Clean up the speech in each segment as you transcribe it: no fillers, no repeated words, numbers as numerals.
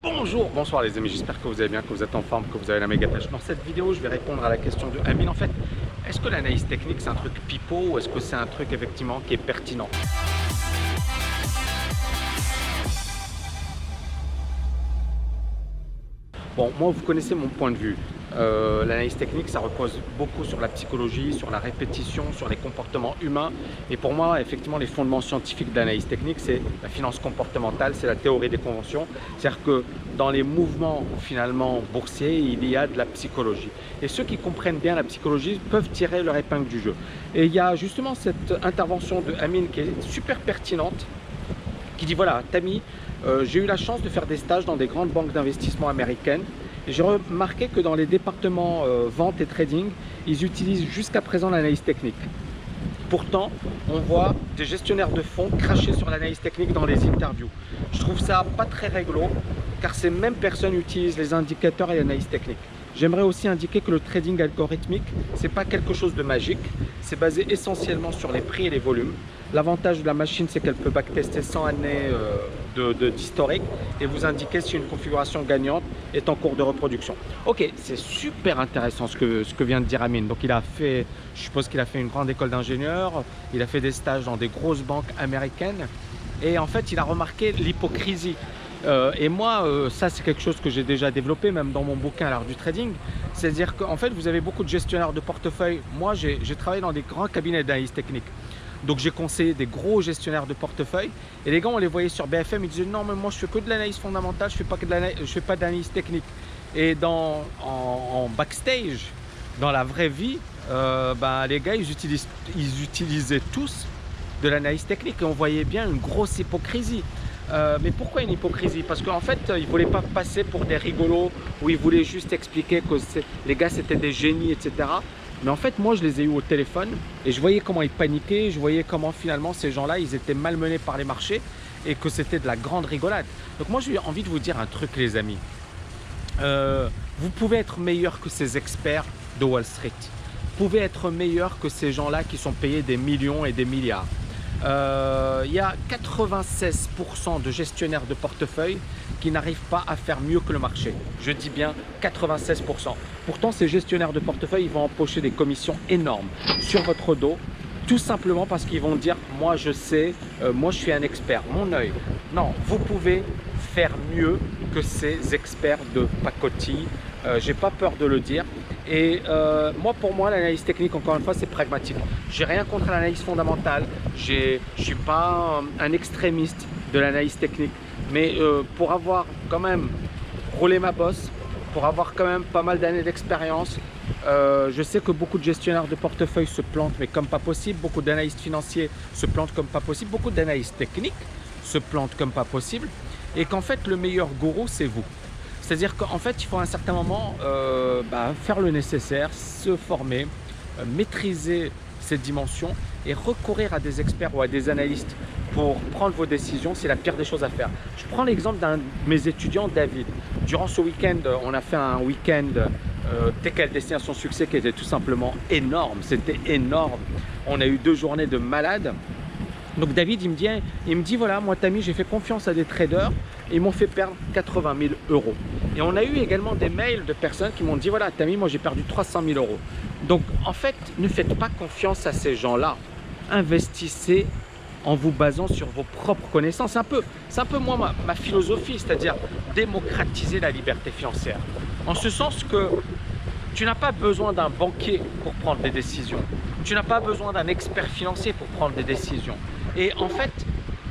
Bonjour, bonsoir les amis, j'espère que vous allez bien, que vous êtes en forme, que vous avez la méga pêche. Dans cette vidéo, je vais répondre à la question de Amine. En fait, est-ce que l'analyse technique c'est un truc pipeau ou est-ce que c'est un truc effectivement qui est pertinent? Bon, moi vous connaissez mon point de vue. L'analyse technique, ça repose beaucoup sur la psychologie, sur la répétition, sur les comportements humains. Et pour moi, effectivement, les fondements scientifiques de l'analyse technique, c'est la finance comportementale, c'est la théorie des conventions. C'est-à-dire que dans les mouvements finalement boursiers, il y a de la psychologie. Et ceux qui comprennent bien la psychologie peuvent tirer leur épingle du jeu. Et il y a justement cette intervention de Amine qui est super pertinente, qui dit voilà, Tammy, j'ai eu la chance de faire des stages dans des grandes banques d'investissement américaines. J'ai remarqué que dans les départements vente et trading, ils utilisent jusqu'à présent l'analyse technique. Pourtant, on voit des gestionnaires de fonds cracher sur l'analyse technique dans les interviews. Je trouve ça pas très réglo, car ces mêmes personnes utilisent les indicateurs et l'analyse technique. J'aimerais aussi indiquer que le trading algorithmique, c'est pas quelque chose de magique, c'est basé essentiellement sur les prix et les volumes. L'avantage de la machine, c'est qu'elle peut backtester 100 années d'historique et vous indiquer si une configuration gagnante est en cours de reproduction. Ok, c'est super intéressant ce que vient de dire Amine. Donc il a fait, je suppose qu'il a fait une grande école d'ingénieur, il a fait des stages dans des grosses banques américaines et en fait il a remarqué l'hypocrisie. Et moi, ça c'est quelque chose que j'ai déjà développé même dans mon bouquin à l'art du trading. C'est-à-dire qu'en fait vous avez beaucoup de gestionnaires de portefeuille. Moi j'ai travaillé dans des grands cabinets d'analyse technique. Donc j'ai conseillé des gros gestionnaires de portefeuille et les gars on les voyait sur BFM, ils disaient non mais moi je fais que de l'analyse fondamentale, je fais pas d'analyse technique. Et en backstage, dans la vraie vie, les gars ils utilisaient tous de l'analyse technique et on voyait bien une grosse hypocrisie. Mais pourquoi une hypocrisie? Parce qu'en fait, ils ne voulaient pas passer pour des rigolos ou ils voulaient juste expliquer que les gars c'était des génies, etc. Mais en fait, moi je les ai eus au téléphone et je voyais comment ils paniquaient, je voyais comment finalement ces gens-là, ils étaient malmenés par les marchés et que c'était de la grande rigolade. Donc moi j'ai envie de vous dire un truc les amis. Vous pouvez être meilleur que ces experts de Wall Street. Vous pouvez être meilleur que ces gens-là qui sont payés des millions et des milliards. Il y a 96% de gestionnaires de portefeuille qui n'arrivent pas à faire mieux que le marché. Je dis bien 96%. Pourtant, ces gestionnaires de portefeuille, ils vont empocher des commissions énormes sur votre dos, tout simplement parce qu'ils vont dire « moi je sais, moi je suis un expert, mon œil ». Non, vous pouvez faire mieux que ces experts de pacotille. J'ai pas peur de le dire. Et pour moi, l'analyse technique, encore une fois, c'est pragmatique. J'ai rien contre l'analyse fondamentale. Je suis pas un extrémiste de l'analyse technique. Mais pour avoir quand même roulé ma bosse, pour avoir quand même pas mal d'années d'expérience, je sais que beaucoup de gestionnaires de portefeuille se plantent, mais comme pas possible. Beaucoup d'analystes financiers se plantent comme pas possible. Beaucoup d'analystes techniques se plantent comme pas possible. Et qu'en fait, le meilleur gourou, c'est vous. C'est-à-dire qu'en fait, il faut à un certain moment faire le nécessaire, se former, maîtriser ces dimensions et recourir à des experts ou à des analystes pour prendre vos décisions, c'est la pire des choses à faire. Je prends l'exemple d'un de mes étudiants, David. Durant ce week-end, on a fait un week-end TKL Destination Succès qui était tout simplement énorme. C'était énorme. On a eu 2 journées de malades. Donc David, il me dit voilà, moi Tammy, j'ai fait confiance à des traders et ils m'ont fait perdre 80 000 euros. Et on a eu également des mails de personnes qui m'ont dit voilà Tammy, moi j'ai perdu 300 000 euros. Donc en fait, ne faites pas confiance à ces gens-là. Investissez en vous basant sur vos propres connaissances. C'est un peu moi ma philosophie, c'est-à-dire démocratiser la liberté financière. En ce sens que tu n'as pas besoin d'un banquier pour prendre des décisions. Tu n'as pas besoin d'un expert financier pour prendre des décisions. Et en fait,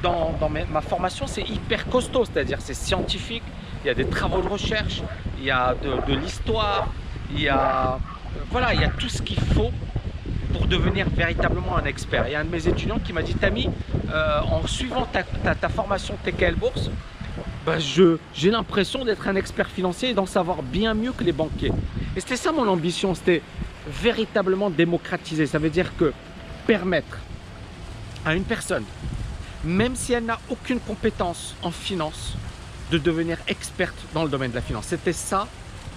dans ma formation, c'est hyper costaud, c'est-à-dire c'est scientifique, il y a des travaux de recherche, il y a de l'histoire, il y a tout ce qu'il faut pour devenir véritablement un expert. Il y a un de mes étudiants qui m'a dit Tammy, en suivant ta formation TKL Bourse, j'ai l'impression d'être un expert financier et d'en savoir bien mieux que les banquiers. Et c'était ça mon ambition, c'était véritablement démocratiser. Ça veut dire que permettre à une personne, même si elle n'a aucune compétence en finance, de devenir experte dans le domaine de la finance. C'était ça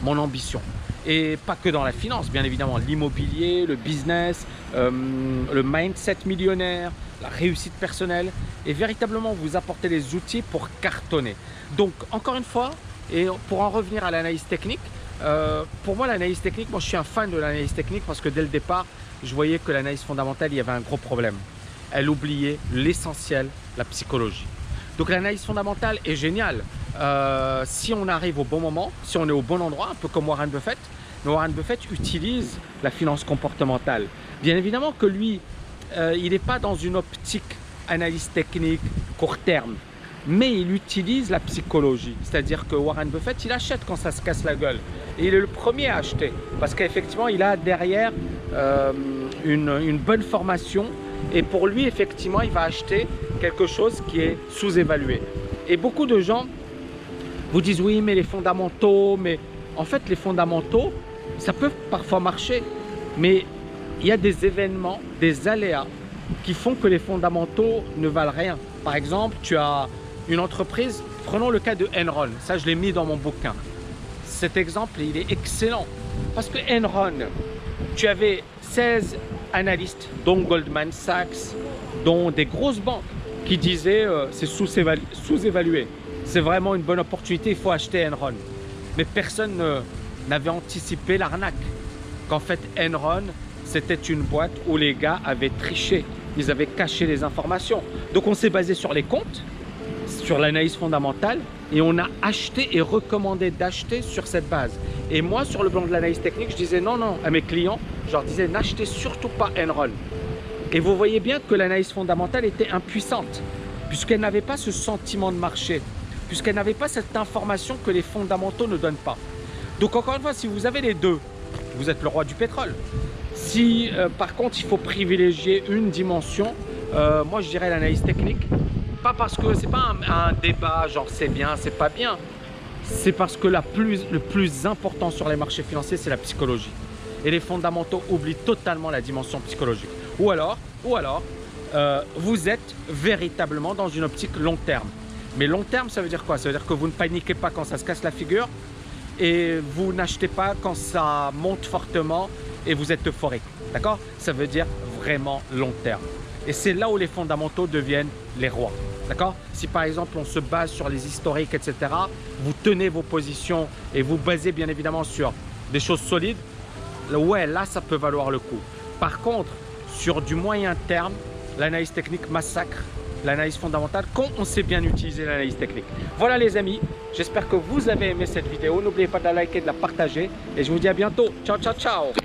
mon ambition. Et pas que dans la finance, bien évidemment, l'immobilier, le business, le mindset millionnaire, la réussite personnelle et véritablement vous apporter les outils pour cartonner. Donc, encore une fois, Et pour en revenir à l'analyse technique, pour moi l'analyse technique, moi je suis un fan de l'analyse technique parce que dès le départ, je voyais que l'analyse fondamentale, il y avait un gros problème. Elle oubliait l'essentiel, la psychologie. Donc l'analyse fondamentale est géniale. Si on arrive au bon moment, si on est au bon endroit, un peu comme Warren Buffett, mais Warren Buffett utilise la finance comportementale. Bien évidemment que lui, il n'est pas dans une optique analyse technique court terme, mais il utilise la psychologie. C'est-à-dire que Warren Buffett, il achète quand ça se casse la gueule. Et il est le premier à acheter parce qu'effectivement, il a derrière une bonne formation. Et pour lui, effectivement, il va acheter quelque chose qui est sous-évalué. Et beaucoup de gens vous disent oui, mais les fondamentaux, mais en fait, les fondamentaux, ça peut parfois marcher, mais il y a des événements, des aléas qui font que les fondamentaux ne valent rien. Par exemple, tu as une entreprise, prenons le cas de Enron, ça je l'ai mis dans mon bouquin. Cet exemple, il est excellent parce que Enron, tu avais 16 analystes, dont Goldman Sachs, dont des grosses banques qui disaient c'est sous-évalué. C'est vraiment une bonne opportunité, il faut acheter Enron. Mais personne n'avait anticipé l'arnaque. Qu'en fait, Enron, c'était une boîte où les gars avaient triché. Ils avaient caché les informations. Donc on s'est basé sur les comptes, sur l'analyse fondamentale, et on a acheté et recommandé d'acheter sur cette base. Et moi, sur le plan de l'analyse technique, je disais non à mes clients, je leur disais n'achetez surtout pas Enron. Et vous voyez bien que l'analyse fondamentale était impuissante, puisqu'elle n'avait pas ce sentiment de marché, puisqu'elle n'avait pas cette information que les fondamentaux ne donnent pas. Donc encore une fois, si vous avez les deux, vous êtes le roi du pétrole. Si par contre, il faut privilégier une dimension, moi je dirais l'analyse technique. Pas parce que c'est pas un débat genre c'est bien, c'est pas bien. C'est parce que le plus important sur les marchés financiers, c'est la psychologie. Et les fondamentaux oublient totalement la dimension psychologique. Ou alors, vous êtes véritablement dans une optique long terme. Mais long terme, ça veut dire quoi? Ça veut dire que vous ne paniquez pas quand ça se casse la figure et vous n'achetez pas quand ça monte fortement et vous êtes euphorique. D'accord? Ça veut dire vraiment long terme. Et c'est là où les fondamentaux deviennent les rois. D'accord? Si par exemple on se base sur les historiques, etc., vous tenez vos positions et vous basez bien évidemment sur des choses solides, ouais, là ça peut valoir le coup. Par contre, sur du moyen terme, l'analyse technique massacre l'analyse fondamentale quand on sait bien utiliser l'analyse technique. Voilà les amis, j'espère que vous avez aimé cette vidéo. N'oubliez pas de la liker, de la partager et je vous dis à bientôt. Ciao, ciao, ciao!